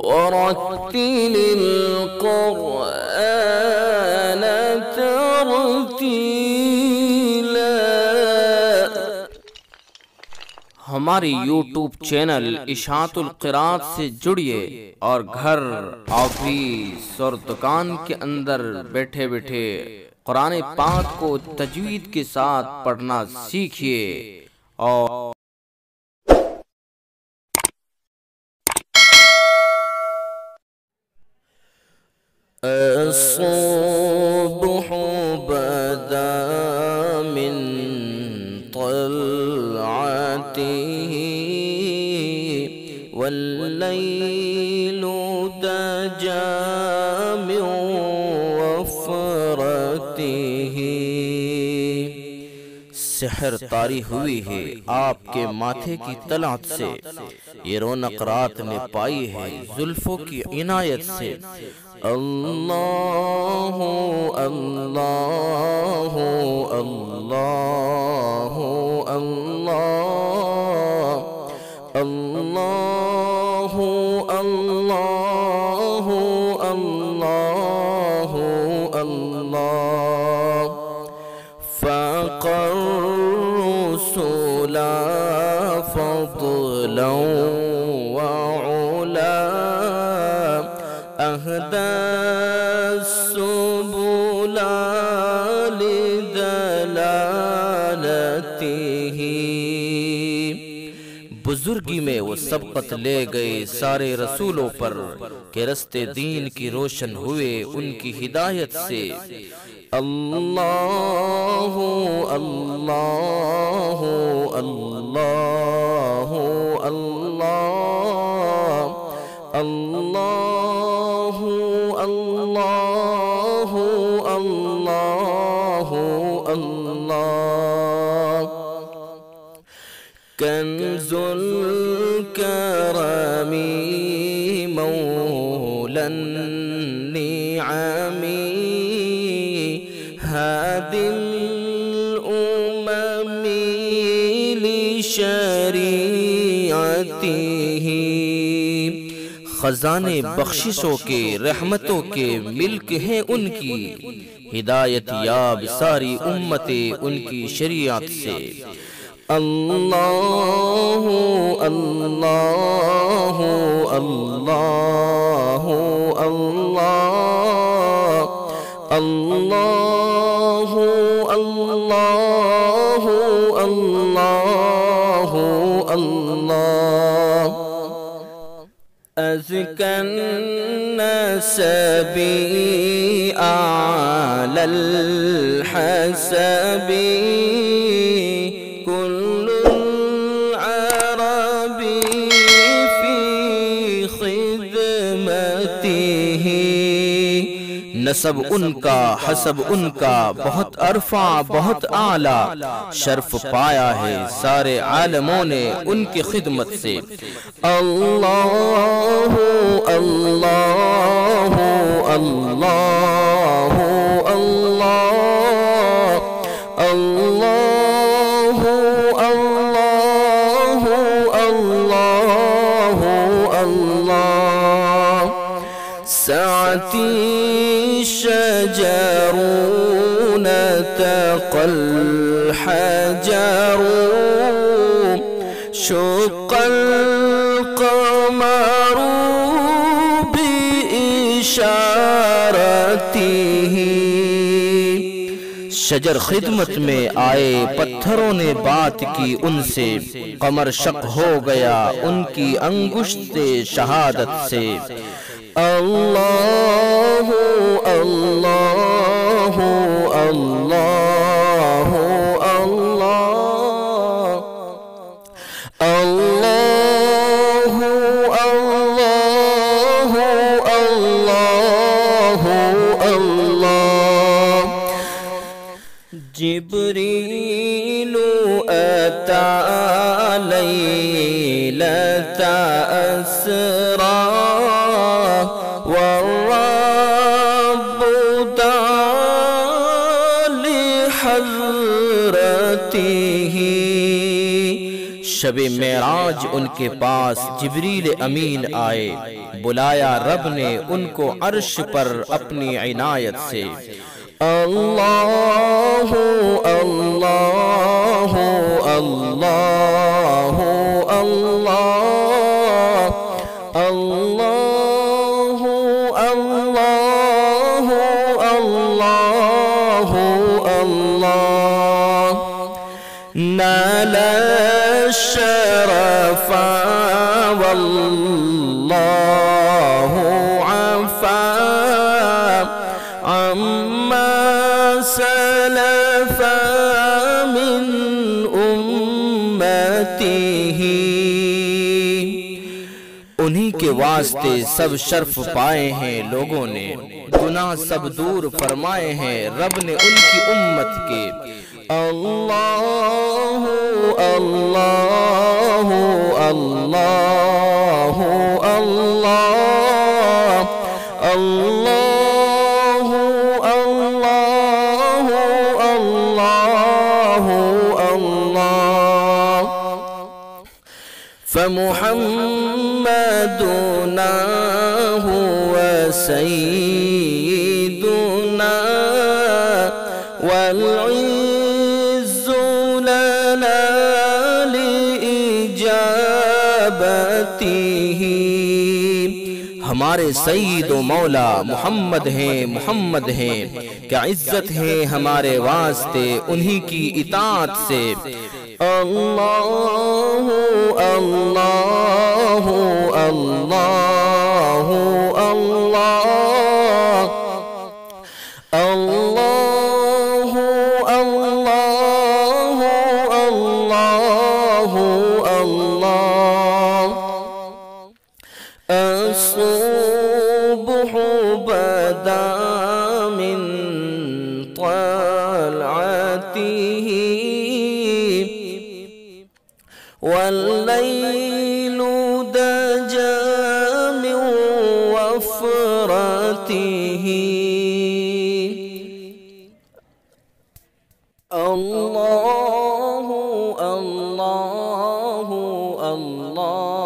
ورتل القرآن ترتیلا۔ ہماری یوٹیوب چینل اشاعت القراءت سے جڑیے اور گھر، آفس اور دکان کے اندر بیٹھے بیٹھے قرآن پاک کو تجوید کے ساتھ پڑھنا سیکھیے اور الصبح بدا من طلعته والليل دجا من وفرته۔ سحر طاری ہوئی ہے آپ کے ماتھے کی طلعت سے، یہ رونق رات نے پائی ہے زلفوں کی عنایت سے۔ اللہ اللہ اللہ اللہ اللہ اللہ اللہ اللہ فاق الرسل فضلا وعلا اهدى السبل لدلالته۔ بزرگی میں وہ سبقت لے گئے سارے رسولوں پر کہ رستے دین کی روشن ہوئے ان کی ہدایت سے۔ اللہ اللہ اللہ اللہ اللہ اللہ اللہ اللہ کنز الکرم مولا النعم هادي الأمم لشريعته۔ خزانے بخششوں کے رحمتوں کے ملک ہیں ان کی، ہدایت یاب ساری امتیں ان کی شریعت سے۔ اللہ اللہ اللہ اللہ اللہ اللہ اللہ اللہ أزكى النسب أعلى الحسب كل العرب في خدمته۔ نسب ان کا حسب ان کا بہت ارفع بہت اعلیٰ، شرف پایا ہے سارے عالموں نے ان کی خدمت سے۔ اللہ اللہ اللہ اللہ اللہ اللہ اللہ اللہ ساعتی شجر نتقى الحجر شق القمر بإشارته۔ شجر خدمت میں آئے پتھروں نے بات کی ان سے، قمر شق ہو گیا ان کی انگشت شہادت سے۔ اللہ اللہ اللہ اللہ اللہ اللہ اللہ اللہ جبریل أتى ليلة أسرى والرب دعا لحضرته شب معراج ان کے پاس جبریل امین آئے، بلایا رب نے ان کو عرش پر اپنی عنایت سے۔ اللہ اللہ اللہ اللہ اللہ اللہ اللہ اللہ نال الشرف والله عفا عما سلف من امته، انہی کے واسطے سب شرف پائے ہیں لوگوں نے، گناہ سب دور فرمائے ہیں رب نے ان کی امت کے۔ اللہ اللہ اللہ اللہ اللہ اللہ اللہ اللہ فمحمدنا هو سيدنا والعز لنا لإجابته، ہمارے سید و مولا محمد ہیں، محمد ہیں، کیا عزت ہے ہمارے واسطے انہی کی اطاعت سے۔ اللہ اللہ اللہ اللہ اللہ اللہ اللہ اللہ الصبح بدا من طلعته والليل دجى من وفرته، الله الله الله